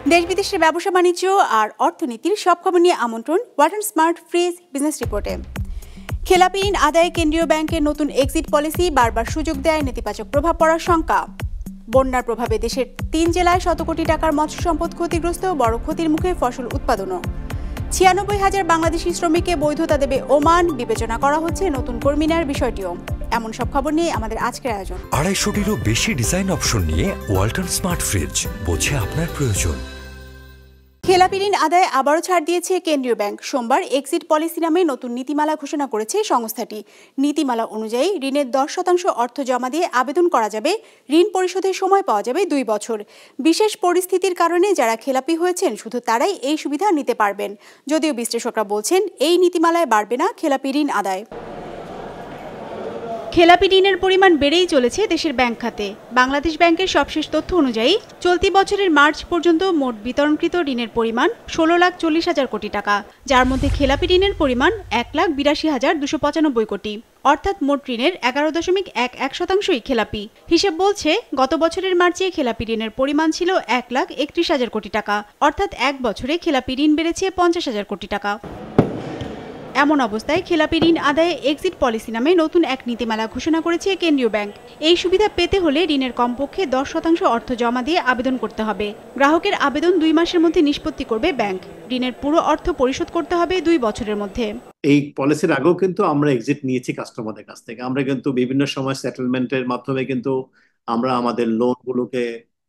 দেশ বিদেশের ব্যবসা বাণিজ্য আর অর্থনীতির সব খবর নিয়ে আমন্ত্রণ ওয়ালটন স্মার্ট ফ্রিজ বিজনেস রিপোর্টে। খেলাপি ঋণ আদায়ে কেন্দ্রীয় ব্যাংকের নতুন এক্সিট পলিসি বারবার সুযোগ দেয় নেতিবাচক প্রভাব পড়ার শঙ্কা। বন্যার প্রভাবে দেশের ৩ জেলায় শত কোটি টাকার মৎস্য সম্পদ ক্ষতিগ্রস্ত, বড় ক্ষতির মুখে ফসল উৎপাদনও। ৯৬,০০০ বাংলাদেশি শ্রমিককে বৈধতা দেবে ওমান, বিবেচনা করা হচ্ছে নতুন কর্মী নেওয়ার বিষয়টিও। এমন সব খবর নিয়ে আমাদের আজকের আয়োজন। ২৫০টিরও বেশি ডিজাইন অপশন নিয়ে ওয়ালটন স্মার্ট ফ্রিজ, বোঝে আপনার প্রয়োজন। খেলাপি ঋণ আদায়ে আবারও ছাড় দিয়েছে কেন্দ্রীয় ব্যাংক। সোমবার এক্সিট পলিসি নামে নতুন নীতিমালা ঘোষণা করেছে সংস্থাটি। নীতিমালা অনুযায়ী ঋণের ১০% অর্থ জমা দিয়ে আবেদন করা যাবে, ঋণ পরিশোধের সময় পাওয়া যাবে ২ বছর। বিশেষ পরিস্থিতির কারণে যারা খেলাপি হয়েছেন শুধু তারাই এই সুবিধা নিতে পারবেন। যদিও বিশ্লেষকরা বলছেন এই নীতিমালায় বাড়বে না খেলাপি ঋণ আদায়। খেলাপি ঋণের পরিমাণ বেড়েই চলেছে দেশের ব্যাংক খাতে। বাংলাদেশ ব্যাংকের সবশেষ তথ্য অনুযায়ী চলতি বছরের মার্চ পর্যন্ত মোট বিতরণকৃত ঋণের পরিমাণ ১৬,৪০,০০০ কোটি টাকা, যার মধ্যে খেলাপি ঋণের পরিমাণ ১,৮২,২৯৫ কোটি, অর্থাৎ মোট ঋণের ১১.১১% খেলাপি। হিসেব বলছে গত বছরের মার্চে খেলাপি ঋণের পরিমাণ ছিল ১,৩১,০০০ কোটি টাকা, অর্থাৎ এক বছরে খেলাপি ঋণ বেড়েছে ৫০,০০০ কোটি টাকা। এমন অবস্থায় খেলাপি ঋণ আদায়ে এক্সিট পলিসি নামে নতুন এক নীতিমালা ঘোষণা করেছে কেন্দ্রীয় ব্যাংক। এই সুবিধা পেতে হলে ঋণের কমপক্ষে ১০% অর্থ জমা দিয়ে আবেদন করতে হবে। গ্রাহকের আবেদন ২ মাসের মধ্যে নিষ্পত্তি করবে ব্যাংক। ঋণের পুরো অর্থ পরিশোধ করতে হবে ২ বছরের মধ্যে। এই পলিসির আগেও কিন্তু আমরা এক্সিট নিয়েছি কাস্টমারদের কাছ থেকে। আমরা কিন্তু বিভিন্ন সময় সেটেলমেন্টের মাধ্যমে কিন্তু আমরা আমাদের লোনগুলোকে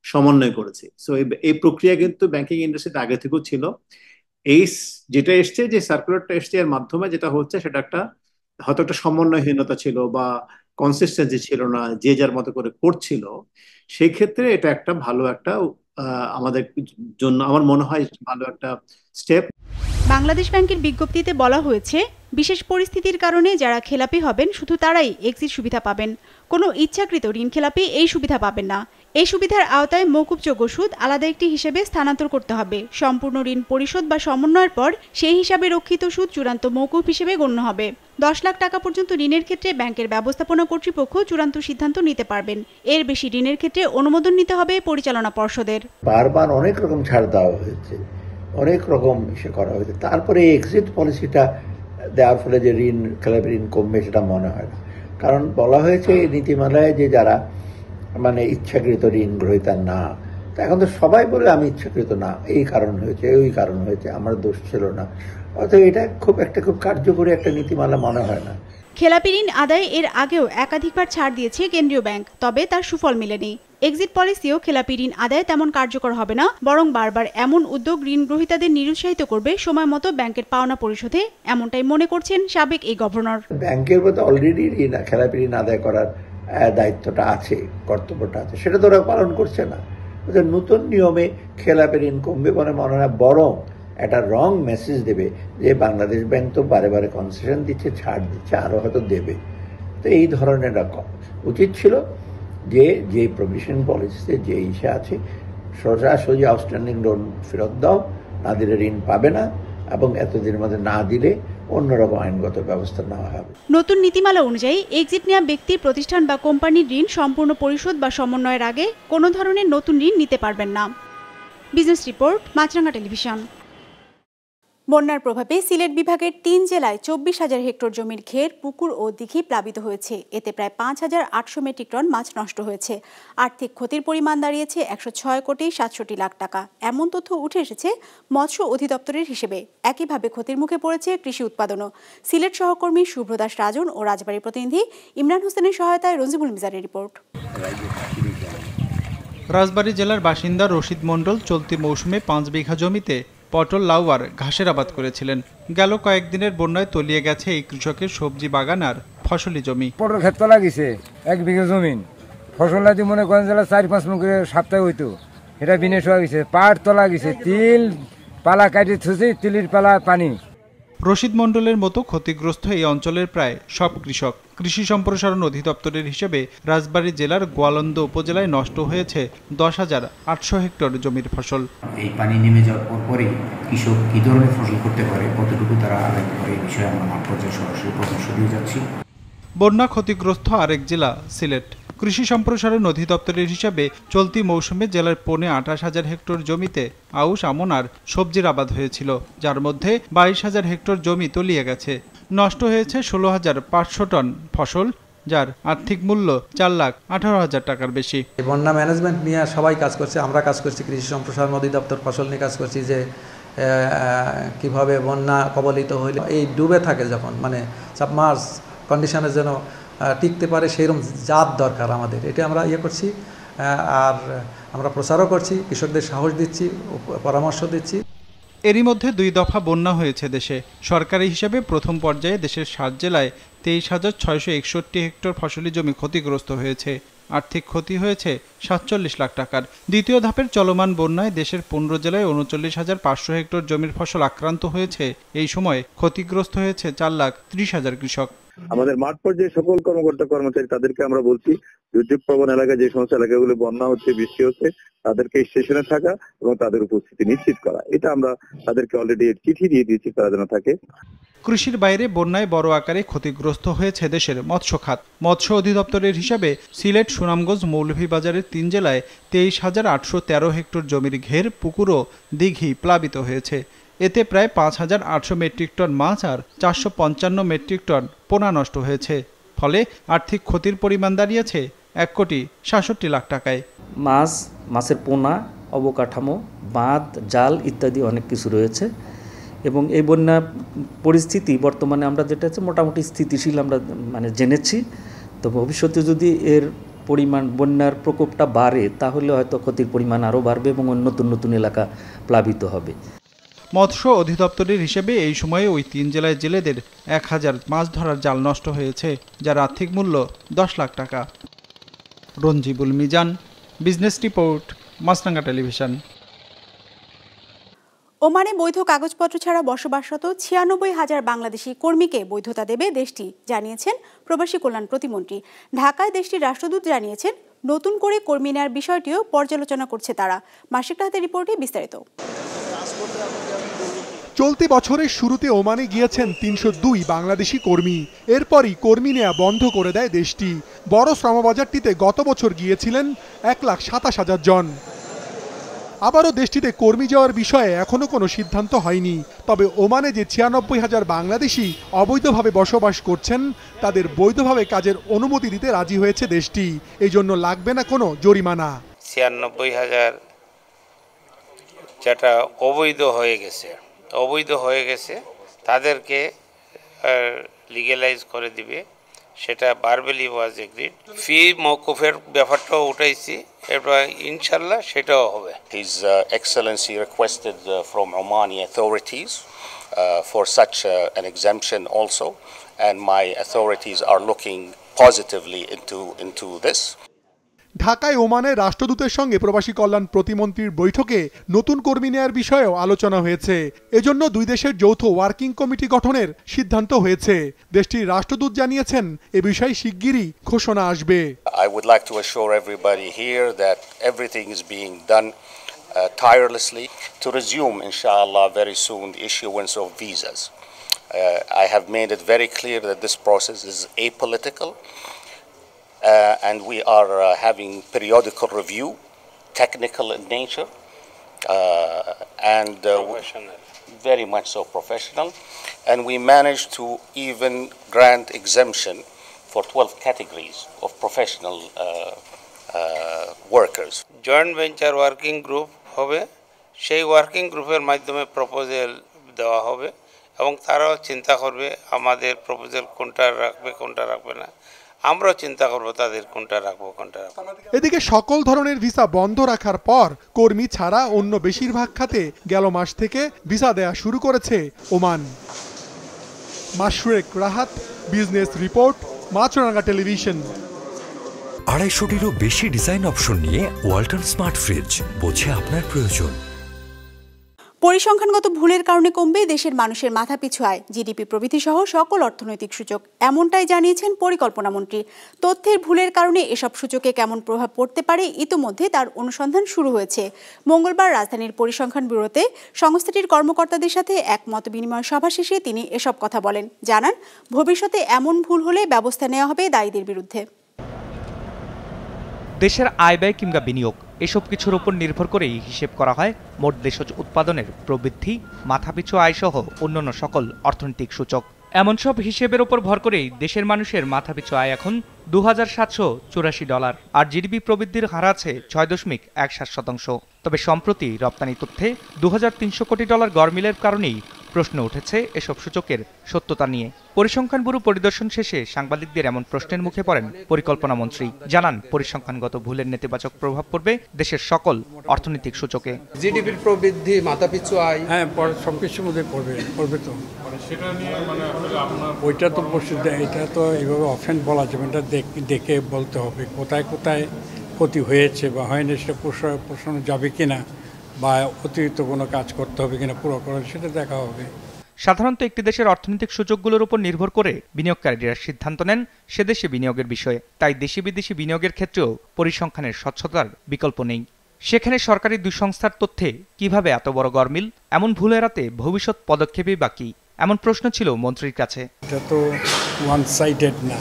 সমন্বয় করেছি। সো এই প্রক্রিয়া কিন্তু ব্যাংকিং ইন্ডাস্ট্রিতে আগে থেকেও ছিল। এই যেটা এসছে, যে সার্কুলারটা এসছে, এর মাধ্যমে যেটা হচ্ছে সেটা হয়তো একটা সমন্বয়হীনতা ছিল বা কনসিস্টেন্সি ছিল না, যে যার মতো করে করছিল। সেই ক্ষেত্রে এটা একটা ভালো একটা আমাদের জন্য আমার মনে হয় ভালো একটা স্টেপ। বাংলাদেশ ব্যাংকের বিজ্ঞপ্তিতে বলা হয়েছে, বিশেষ পরিস্থিতির কারণে যারা খেলাপি হবেন শুধু তারাই এক্সিট সুবিধা পাবেন। কোনো ইচ্ছাকৃত ঋণ খেলাপি এই সুবিধা পাবেন না। এই সুবিধার আওতায় মওকুফযোগ্য সুদ আলাদা একটি হিসেবে স্থানান্তর করতে হবে। সম্পূর্ণ ঋণ পরিশোধ বা সমন্বয়ের পর সেই হিসাবে রক্ষিত সুদ চূড়ান্ত মওকুফ হিসেবে গণ্য হবে। ১০ লাখ টাকা পর্যন্ত ঋণের ক্ষেত্রে ব্যাংকের ব্যবস্থাপনা কর্তৃপক্ষ চূড়ান্ত সিদ্ধান্ত নিতে পারবেন। এর বেশি ঋণের ক্ষেত্রে অনুমোদন নিতে হবে পরিচালনা পর্ষদের। বারবার অনেক রকম ছাড় দেওয়া হয়েছে, অনেক রকম করা হয়েছে, তারপরে এক্সিট পলিসিটা দেওয়ার ফলে যে খেলাপি ঋণ কমবে সেটা মনে হয় না। কারণ বলা হয়েছে এই নীতিমালায় যে যারা ইচ্ছাকৃত ঋণ গ্রহীতা না, তা এখন তো সবাই বলে আমি ইচ্ছাকৃত না, এই কারণ হয়েছে, ওই কারণ হয়েছে, আমার দোষ ছিল না। অর্থাৎ এটা খুব কার্যকরী একটা নীতিমালা মনে হয় না। খেলাপি ঋণ আদায়ে এর আগেও একাধিকবার ছাড় দিয়েছে কেন্দ্রীয় ব্যাংক, তবে তার সুফল মেলেনি। এক্সিট পলিসিও খেলাপি ঋণ আদায়ে তেমন কার্যকর হবে না, বরং বারবার এমন উদ্যোগ ঋণ গ্রহীতাদের নিরুৎসাহিত করবে সময় মতো ব্যাংকের পাওনা পরিশোধে, এমনটাই মনে করছেন সাবেক এই গভর্নর। ব্যাংকের মধ্যে অলরেডি খেলাপি ঋণ আদায় করার দায়িত্বটা আছে, কর্তব্যটা আছে, সেটা তো ওরা পালন করছে না। নতুন নিয়মে খেলাপি ঋণ কমবে বলে মনে হয়, বরং একটা রং মেসেজ দেবে যে বাংলাদেশ ব্যাংক তো বারে বারে কনসেশন দিচ্ছে, ছাড় দিচ্ছে, আরো হয়তো দেবে। তো এই ধরনের উচিত ছিল যে প্রভিশন পলিসিতে যে ইসে আছে, সোজাসুজি আউটস্ট্যান্ডিং লোন ফেরত দাও, না দিলে ঋণ পাবে না, এবং এতদিনের মধ্যে না দিলে অন্যরকম আইনগত ব্যবস্থা নেওয়া হবে। নতুন নীতিমালা অনুযায়ী এক্সিট নেওয়া ব্যক্তি, প্রতিষ্ঠান বা কোম্পানির ঋণ সম্পূর্ণ পরিশোধ বা সমন্বয়ের আগে কোনো ধরনের নতুন ঋণ নিতে পারবেন না। বিজনেস রিপোর্ট, মাছরাঙা টেলিভিশন। বন্যার প্রভাবে সিলেট বিভাগের ৩ জেলায় ২৪,০০০ হেক্টর জমির ঘের, পুকুর ও দিঘি প্লাবিত হয়েছে। এতে প্রায় ৫,৮০০ মেট্রিক টন মাছ নষ্ট হয়েছে। আর্থিক ক্ষতির পরিমাণ দাঁড়িয়েছে ১০৬,৬৭,০০,০০০ টাকা। এমন তথ্য উঠে এসেছে মৎস্য অধিদপ্তরের হিসেবে। একইভাবে ক্ষতির মুখে পড়েছে কৃষি উৎপাদনও। সিলেট সহকর্মী শুভ্রদাস রাজন ও রাজবাড়ীর প্রতিনিধি ইমরান হোসেনের সহায়তায় রঞ্জিবুল মিজানের রিপোর্ট। রাজবাড়ী জেলার বাসিন্দা রশিদ মণ্ডল চলতি মৌসুমে ৫ বিঘা জমিতে পটল, লাউ আর ঘাসের আবাদ করেছিলেন। গেল কয়েকদিনের বন্যায় তলিয়ে গেছে এই কৃষকের সবজি বাগান আর ফসলি জমি। পটল ক্ষেত তো লাগিছে ১ বিঘা জমিন, ফসল লাগি মনে করেন জেলা ৪-৫ মন করে সপ্তাহে হইতো, এটা বিনেশ হয়ে গেছে। পাট তো লাগিছে, তিল পালা কাটি থুছি, তিলির পালা পানি। রশিদ মণ্ডলের মতো ক্ষতিগ্রস্ত এই অঞ্চলের প্রায় সব কৃষক। কৃষি সম্প্রসারণ অধিদপ্তরের হিসেবে রাজবাড়ী জেলার গোয়ালন্দ উপজেলায় নষ্ট হয়েছে ১০,৮০০ হেক্টর জমির ফসল। এই পানি নেমে যাওয়ার পরপরই কৃষক কী ধরনের ফসল করতে পারে, কতটুকু তারা আদায় করে, এই বিষয়ে আমরা মাঠ পর্যায়ে সরাসরি পরামর্শ দিয়ে যাচ্ছি। বন্যা ক্ষতিগ্রস্ত আরেক জেলা সিলেট। কৃষি সম্প্রসারণ অধিদপ্তরের হিসাবে চলতি মৌসুমে জেলার 28,000 হেক্টর জমিতে আউশ, আমন আর সবজির আবাদ হয়েছিল, যার মধ্যে 22,000 হেক্টর জমি তলিয়ে গেছে। নষ্ট হয়েছে 16,500 টন ফসল, যার আর্থিক মূল্য 4,18,000 টাকার বেশি। বন্যা ম্যানেজমেন্ট নিয়ে সবাই কাজ করছে, আমরা কাজ করছি, কৃষি সম্প্রসারণ অধিদপ্তর ফসল নিয়ে কাজ করছি যে কিভাবে বন্যা কবলিত হইলে এই ডুবে থাকে যখন মানে সাবমার্জ কন্ডিশনের যেন টিকতে পারে সেইরকম জাত দরকার আমাদের, এটা আমরা করছি। আর আমরা প্রচারও করছি, কৃষকদের সাহস দিচ্ছি, পরামর্শ দিচ্ছি। এরই মধ্যে 2 দফা বন্যা হয়েছে দেশে। সরকারি হিসাবে প্রথম পর্যায়ে দেশের 7 জেলায় 23,661 হেক্টর ফসলি জমি ক্ষতিগ্রস্ত হয়েছে। আর্থিক ক্ষতি হয়েছে 47 লাখ টাকার। দ্বিতীয় ধাপের চলমান বন্যায় দেশের 15 জেলায় 39,500 হেক্টর জমির ফসল আক্রান্ত হয়েছে। এই সময় ক্ষতিগ্রস্ত হয়েছে 4,30,000 কৃষক। আমাদের মাঠ পর্যায়ে সকল কর্মকর্তা কর্মচারী তাদেরকে আমরা বলছি দুর্যোগ প্রবণ এলাকায় যে সমস্ত এলাকাগুলো বন্যা হচ্ছে, বৃষ্টি হচ্ছে, তাদেরকে স্টেশনে থাকা এবং তাদের উপস্থিতি নিশ্চিত করা, এটা আমরা তাদেরকে অলরেডি চিঠি দিয়ে দিয়েছি তারা যেন থাকে। কৃষির বাইরে বন্যায় বড় আকারে ক্ষতিগ্রস্ত হয়েছে দেশের মৎস্য খাত। মৎস্য অধিদপ্তরের হিসাবে সিলেট, সুনামগঞ্জ, মৌলভীবাজারের 3 জেলায় 23,813 হেক্টর জমির ঘের, পুকুর ও দিঘি প্লাবিত হয়েছে। এতে প্রায় 5,800 মেট্রিক টন মাছ আর 455 মেট্রিক টন পোনা নষ্ট হয়েছে। ফলে আর্থিক ক্ষতির পরিমাণ দাঁড়িয়েছে 1,67,00,000 টাকায়। মাছের পোনা, অবকাঠামো, বাঁধ, জাল ইত্যাদি অনেক কিছু রয়েছে এবং এই বন্যা পরিস্থিতি বর্তমানে আমরা যেটা আছে মোটামুটি স্থিতিশীল আমরা জেনেছি। তো ভবিষ্যতে যদি এর পরিমাণ, বন্যার প্রকোপটা বাড়ে তাহলে হয়তো ক্ষতির পরিমাণ আরও বাড়বে এবং নতুন নতুন এলাকা প্লাবিত হবে। মৎস্য অধিদপ্তরের হিসেবে এই সময়ে ওই 3 জেলায় জেলেদের 1,000 মাছ ধরার জাল নষ্ট হয়েছে, যার আর্থিক মূল্য 10 লাখ টাকা। Ranjibul Mizan, business report, Maasranga television. ওমানে বৈধ কাগজপত্র ছাড়া বসবাসরত 96,000 বাংলাদেশি কর্মীকে বৈধতা দেবে দেশটি, জানিয়েছেন প্রবাসী কল্যাণ প্রতিমন্ত্রী। ঢাকায় দেশটির রাষ্ট্রদূত জানিয়েছেন নতুন করে কর্মী নেওয়ার বিষয়টিও পর্যালোচনা করছে তারা। মাসিক রাতের রিপোর্টে বিস্তারিত। চলতি বছরের শুরুতে ওমানে গিয়েছেন 302 বাংলাদেশি কর্মী। এরপরই কর্মী নেওয়া বন্ধ করে দেয় দেশটি। বড় শ্রমবাজারটিতে গত বছর গিয়েছিলেন 1,27,000 জন। আবারও দেশটিতে কর্মী যাওয়ার বিষয়ে এখনো কোনো সিদ্ধান্ত হয়নি। তবে ওমানে যে 96,000 বাংলাদেশি অবৈধভাবে বসবাস করছেন তাদের বৈধভাবে কাজের অনুমতি দিতে রাজি হয়েছে দেশটি। এই জন্য লাগবে না কোনো জরিমানা। 96,000 যেটা অবৈধ হয়ে গেছে তাদেরকে লিগ্যালাইজ করে দিবে, সেটা ভার্বালি ওয়াজ এগ্রিড। ফি মওকুফের ব্যাপারটাও উঠাইছি, এরপর ইনশাল্লাহ সেটাও হবে। His Excellency requested from Omani authorities for such an exemption also, and my authorities are looking positively into this. ঢাকায় ওমানের রাষ্ট্রদূতের সঙ্গে প্রবাসী কল্যাণ প্রতিমন্ত্রীর বৈঠকে নতুন কর্মী নেয়ার বিষয়েও আলোচনা হয়েছে। এজন্য দুই দেশের যৌথ ওয়ার্কিং কমিটি গঠনের সিদ্ধান্ত হয়েছে। দেশটির রাষ্ট্রদূত জানিয়েছেন এ বিষয়ে শিগগিরই ঘোষণা আসবে। I would like to assure everybody here that everything is being done tirelessly to resume, inshallah, very soon the issuance of visas. I have made it very clear that this process is apolitical. And we are having periodical review, technical in nature, and very much so professional. And we managed to even grant exemption for 12 categories of professional workers. Joint venture working group হবে, সেই working গ্রুপের মাধ্যমে proposal দেওয়া হবে এবং তারাও চিন্তা করবে আমাদের প্রপোজাল কোনটা রাখবে কোনটা রাখবে না। আমরাও চিন্তা করব তাদের কোনটা রাখবো কোনটা রাখবো। এদিকে সকল ধরনের ভিসা বন্ধ রাখার পর কর্মী ছাড়া অন্য বেশিরভাগ খাতে গেল মাস থেকে ভিসা দেয়া শুরু করেছে Oman. Mashrek Rahat, business report, Maasranga television. 250-টিরও বেশি ডিজাইন অপশন নিয়ে ওয়ালটন স্মার্ট ফ্রিজ, বোঝে আপনার প্রয়োজন। পরিসংখ্যানগত ভুলের কারণে কমবে দেশের মানুষের মাথাপিছু আয়, জিডিপি প্রবৃদ্ধি সহ সকল অর্থনৈতিক সূচক, এমনটাই জানিয়েছেন পরিকল্পনা মন্ত্রী। তথ্যের ভুলের কারণে এসব সূচকে কেমন প্রভাব পড়তে পারে ইতিমধ্যে তার অনুসন্ধান শুরু হয়েছে। মঙ্গলবার রাজধানীর পরিসংখ্যান ব্যুরোতে সংস্থাটির কর্মকর্তাদের সাথে এক মত বিনিময় সভা শেষে তিনি এসব কথা বলেন। জানান, ভবিষ্যতে এমন ভুল হলে ব্যবস্থা নেওয়া হবে দায়ীদের বিরুদ্ধে। দেশের আয় ব্যয় কিংবা বিনিয়োগ এসব কিছুর উপর নির্ভর করেই হিসেব করা হয় মোট দেশজ উৎপাদনের প্রবৃদ্ধি, মাথাপিছু আয়সহ অন্যান্য সকল অর্থনৈতিক সূচক। এমন সব হিসেবের উপর ভর করেই দেশের মানুষের মাথাপিছু আয় এখন $2,784 আর জিডিপি প্রবৃদ্ধির হার আছে 6.17%। তবে সম্প্রতি রপ্তানি তথ্যে $2,300 কোটি গড়মিলের কারণেই প্রশ্ন উঠেছে এসব সূচকের সত্যতা নিয়ে। পরিসংখ্যান ব্যুরো পরিদর্শন শেষে সাংবাদিকদের এমন প্রশ্নের মুখে পড়েন পরিকল্পনা মন্ত্রী। জানান, পরিসংখ্যানগত ভুলের নেতিবাচক প্রভাব পড়বে দেশের সকল অর্থনৈতিক সূচকে। জিডিপির প্রবৃদ্ধি, মাথাপিছু আয়, হ্যাঁ সবকিছুর মধ্যে পড়বে তো সেটা নিয়ে মানে আপনার ওইটা তো প্রসিদ্ধ, এটা তো এইভাবে অফেন্স বলা যাবে, এটা দেখে বলতে হবে কোথায় কোথায় ক্ষতি হয়েছে বা হয়নি, সেটা পোষানো যাবে কিনা বা অতিরিক্ত কোনো কাজ করতে হবে কিনা পুরো করে সেটা দেখা হবে। সাধারণত একটি দেশের অর্থনৈতিক সূচকগুলোর উপর নির্ভর করে বিনিয়োগকারীরা সিদ্ধান্ত নেন সে দেশে বিনিয়োগের বিষয়ে। তাই দেশি বিদেশি বিনিয়োগের ক্ষেত্রেও পরিসংখ্যানের স্বচ্ছতার বিকল্প নেই। সেখানে সরকারি দুই সংস্থার তথ্যে কিভাবে এত বড় গড়মিল? এমন ভুল এড়াতে ভবিষ্যৎ পদক্ষেপই বাকি, এমন প্রশ্ন ছিল মন্ত্রীর কাছে। এটা তো ওয়ান সাইডেড না,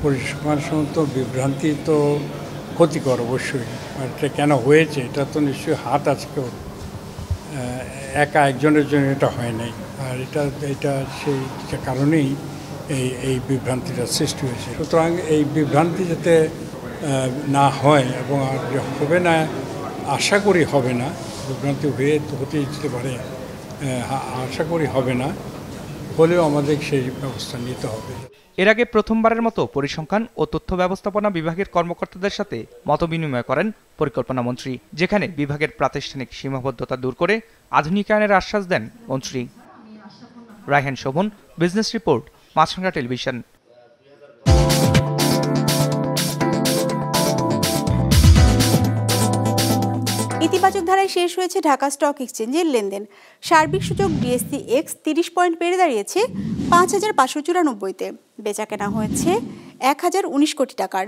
পরিসংখ্যান সম্মত বিভ্রান্তি তো ক্ষতিকর অবশ্যই। এটা কেন হয়েছে এটা তো নিশ্চয়ই হাত আছে, কেউ একা একজনের জন্য এটা হয় নাই, আর এটা সেই কারণেই এই বিভ্রান্তিটা সৃষ্টি হয়েছে। সুতরাং এই বিভ্রান্তি যাতে না হয় এবং আর হবে না, আশা করি হবে না, বিভ্রান্তি হতে যেতে পারে, আশা করি হবে না, হলেও আমাদের সেই ব্যবস্থা নিতে হবে। এর আগে প্রথমবারের মতো পরিসংখ্যান ও তথ্য ব্যবস্থাপনা বিভাগের কর্মকর্তাদের সাথে মতবিনিময় করেন পরিকল্পনা মন্ত্রী, যেখানে বিভাগের প্রাতিষ্ঠানিক সীমাবদ্ধতা দূর করে আধুনিকায়নের আশ্বাস দেন মন্ত্রী। রায়হান শোভন, বিজনেস রিপোর্ট, মাছরাঙা টেলিভিশন। ইতিবাচক ধারায় শেষ হয়েছে ঢাকা স্টক এক্সচেঞ্জের লেনদেন। সার্বিক সূচক ডিএসসি এক্স 30 পয়েন্ট বেড়ে দাঁড়িয়েছে 5,594-তে। বেচাকেনা হয়েছে 1,019 কোটি টাকার।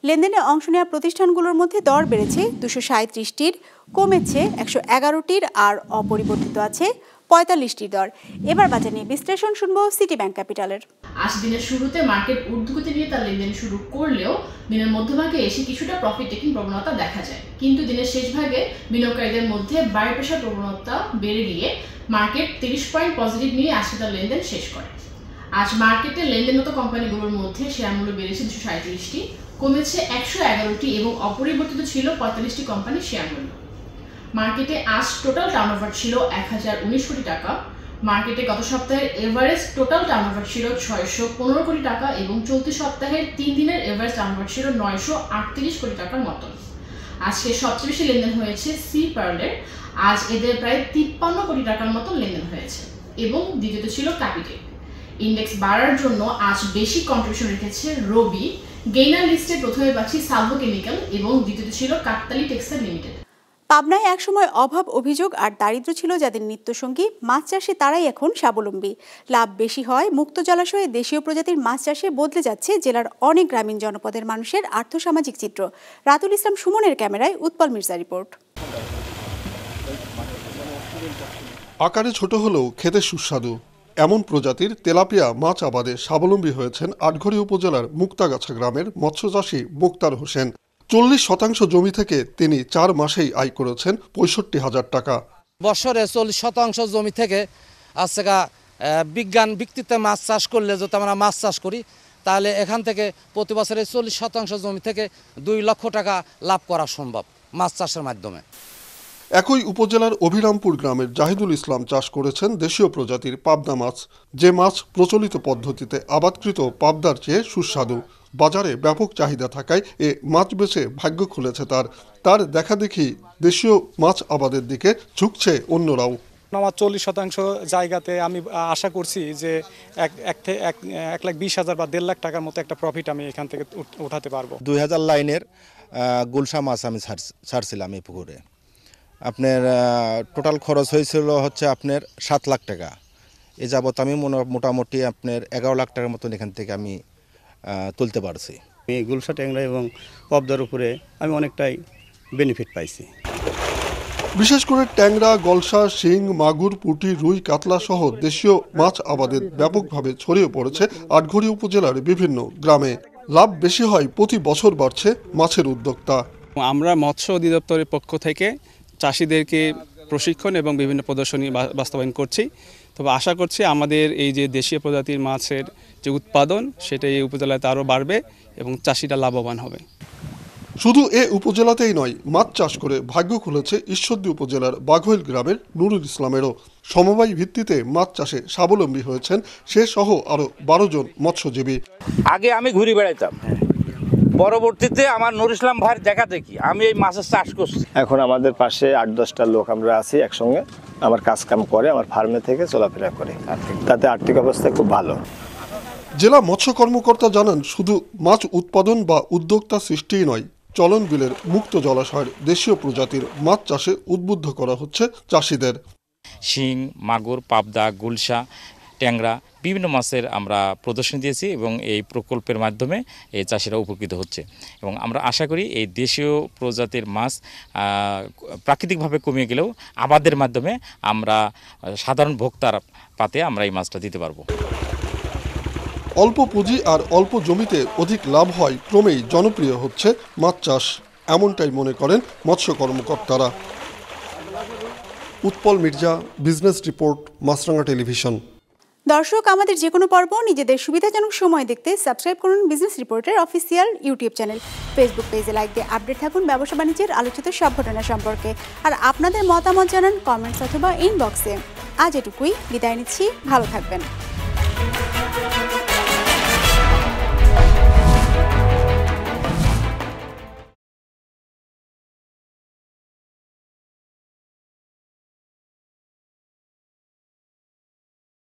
লেনদেনে অংশ নেওয়া প্রতিষ্ঠানগুলোর মধ্যে দর বেড়েছে 237টির, কমেছে 111টির, আর অপরিবর্তিত আছে 45টির দর। এবার বাজার নিয়ে বিশ্লেষণ শুনবো সিটি ব্যাংক ক্যাপিটালের। আজ দিনের শুরুতে মার্কেট ঊর্ধ্বগতি নিয়ে তার লেনদেন শুরু করলেও দিনের মধ্যভাগে এসে কিছুটা প্রফিট টেকিং প্রবণতা দেখা যায়, কিন্তু দিনের শেষ ভাগে বিনিয়োগকারীদের মধ্যে বাই প্রেশার প্রবণতা বেড়ে গিয়ে মার্কেট 30 পয়েন্ট পজিটিভ নিয়ে আজকে তার লেনদেন শেষ করে। আজ মার্কেটে লেনদেনরত কোম্পানিগুলোর মধ্যে শেয়ার মূল্য বেড়েছে 237টি, কমেছে 111টি এবং অপরিবর্তিত ছিল 45টি কোম্পানির শেয়ার মূল্য। মার্কেটে আজ টোটাল টার্নওভার ছিল 1,019 কোটি টাকা। মার্কেটে গত সপ্তাহের এভারেজ টোটাল টার্নওভার ছিল 615 কোটি টাকা এবং চলতি সপ্তাহের 3 দিনের এভারেজ টার্নওভার ছিল 938 কোটি টাকার মতন। আজকে সবচেয়ে বেশি লেনদেন হয়েছে সি পার্লের, আজ এদের প্রায় 53 কোটি টাকার মতো লেনদেন হয়েছে, এবং দ্বিতীয়ত ছিল ক্যাপিটেল। ইন্ডেক্স বাড়ার জন্য আজ বেশি কন্ট্রিবিউশন রেখেছে রবি। গেইনার লিস্টে প্রথমে পাচ্ছি সালভো কেমিক্যাল এবং দ্বিতীয়ত ছিল কাকতালি টেক্সটাইল লিমিটেড। পাবনায় একসময় অভাব, অভিযোগ আর দারিদ্র্য ছিল যাদের নিত্যসঙ্গী। মাছ চাষে তারাই এখন স্বাবলম্বী। লাভ বেশি হয় মুক্ত জলাশয়ে দেশীয় প্রজাতির মাছ চাষে বদলে যাচ্ছে জেলার অনেক গ্রামীণ জনপদের মানুষের আর্থসামাজিক চিত্র। রাতুল ইসলাম সুমনের ক্যামেরায় উৎপল মির্জা রিপোর্ট। আকারে ছোট হলেও খেতে সুস্বাদু এমন প্রজাতির তেলাপিয়া মাছ আবাদে স্বাবলম্বী হয়েছেন আটঘরিয়া উপজেলার মুক্তাগাছা গ্রামের মৎস্যচাষী মুক্তার হোসেন। 40% জমি থেকে তিনি 4 মাসেই আয় করেছেন 65,000 টাকা। বছরে 40% জমি থেকে আজকে বিজ্ঞান ভিত্তিতে মাছ চাষ করলে যদি আমরা মাছ চাষ করি, তাহলে এখান থেকে প্রতি বছরে 40% জমি থেকে 2 লক্ষ টাকা লাভ করা সম্ভব মাছ চাষের মাধ্যমে। একই উপজেলার অভিরামপুর গ্রামের জাহিদুল ইসলাম চাষ করেছেন দেশীয় প্রজাতির পাবদা মাছ, যে মাছ প্রচলিত পদ্ধতিতে আবাদকৃত পাবদার চেয়ে সুস্বাদু। বাজারে ব্যাপক চাহিদা থাকায় এ মাছ বেচে ভাগ্য খুলেছে তার দেখাদেখি দেশীয় মাছ আবাদের দিকে ঝুঁকছে অন্যরাও। আমার 40% জায়গাতে আমি আশা করছি যে 1,20,000 বা 1.5 লাখ টাকার মতো একটা প্রফিট আমি এখান থেকে উঠাতে পারবো। 2000 লাইনের গুলশা মাছ আমি ছাড়ছিলাম এই পুকুরে। আপনার টোটাল খরচ হয়েছিল হচ্ছে আপনার 7 লাখ টাকা। এ যাবত আমি মোটামুটি আপনার 11 লাখ টাকার মতন এখান থেকে আমি তুলতে পারছি। এই গুলশা ট্যাংরা এবং পবদার উপরে আমি অনেকটাই বেনিফিট পাইছি। বিশেষ করে ট্যাংরা, গলসা, শিং, মাগুর, পুঁটি, রুই, কাতলা সহ দেশীয় মাছ আবাদের ব্যাপকভাবে ছড়িয়ে পড়েছে আটঘরিয়া উপজেলার বিভিন্ন গ্রামে। লাভ বেশি হয় প্রতি বছর বাড়ছে মাছের উদ্যোক্তা। আমরা মৎস্য অধিদপ্তরের পক্ষ থেকে চাষিদেরকে প্রশিক্ষণ এবং বিভিন্ন প্রদর্শনী বাস্তবায়ন করছি। তবে আশা করছি আমাদের এই যে দেশীয় প্রজাতির মাছের যে উৎপাদন সেটা এই উপজেলাতে আরও বাড়বে এবং চাষিরা লাভবান হবে। শুধু এ উপজেলাতেই নয়, মাছ চাষ করে ভাগ্য খুলেছে ঈশ্বরদী উপজেলার বাঘৈল গ্রামের নুরুল ইসলামেরও। সমবায় ভিত্তিতে মাছ চাষে স্বাবলম্বী হয়েছেন সে সহ আরও 12 জন মৎস্যজীবী। আগে আমি ঘুরে বেড়াইতাম, পরবর্তীতে আমার নুরুল ইসলাম ভাইয়ের দেখা দেখি আমি এই মাছের চাষ করছি। এখন আমাদের পাশে 8-10টা লোক আমরা আছি একসঙ্গে, আমার কাজ কাম করে, আমার ফার্মে থেকে চলাফেরা করে, তাতে আর্থিক অবস্থা খুব ভালো। জেলা মৎস্য কর্মকর্তা জানান, শুধু মাছ উৎপাদন বা উদ্যোক্তা সৃষ্টিই নয়, চলন বিলের মুক্ত জলাশয়ের দেশীয় প্রজাতির মাছ চাষে উদ্বুদ্ধ করা হচ্ছে চাষিদের। শিং, মাগুর, পাবদা, গুলশা, ট্যাংরা বিভিন্ন মাছের আমরা প্রদর্শনী দিয়েছি এবং এই প্রকল্পের মাধ্যমে এই চাষিরা উপকৃত হচ্ছে এবং আমরা আশা করি এই দেশীয় প্রজাতির মাছ প্রাকৃতিকভাবে কমে গেলেও আবাদের মাধ্যমে আমরা সাধারণ ভোক্তার পাতে আমরা এই মাছটা দিতে পারবো। অল্প পুঁজি আর অল্প জমিতে অধিক লাভ হয় ক্রমেই জনপ্রিয় হচ্ছে মাছ চাষ, এমনটাই মনে করেন মৎস্য কর্মকর্তারা। উৎপল মির্জা, বিজনেস রিপোর্ট, মাছরাঙা টেলিভিশন। দর্শক, আমাদের যে কোনো পর্ব নিজেদের সুবিধাজনক সময় দেখতে সাবস্ক্রাইব করুন বিজনেস রিপোর্টের অফিসিয়াল ইউটিউব চ্যানেল। ফেসবুক পেজে লাইক দিয়ে আপডেট থাকুন ব্যবসা বাণিজ্যের আলোচিত সব ঘটনা সম্পর্কে। আর আপনাদের মতামত জানান কমেন্টস অথবা ইনবক্সে। আজ এটুকুই, বিদায় নিচ্ছি, ভালো থাকবেন।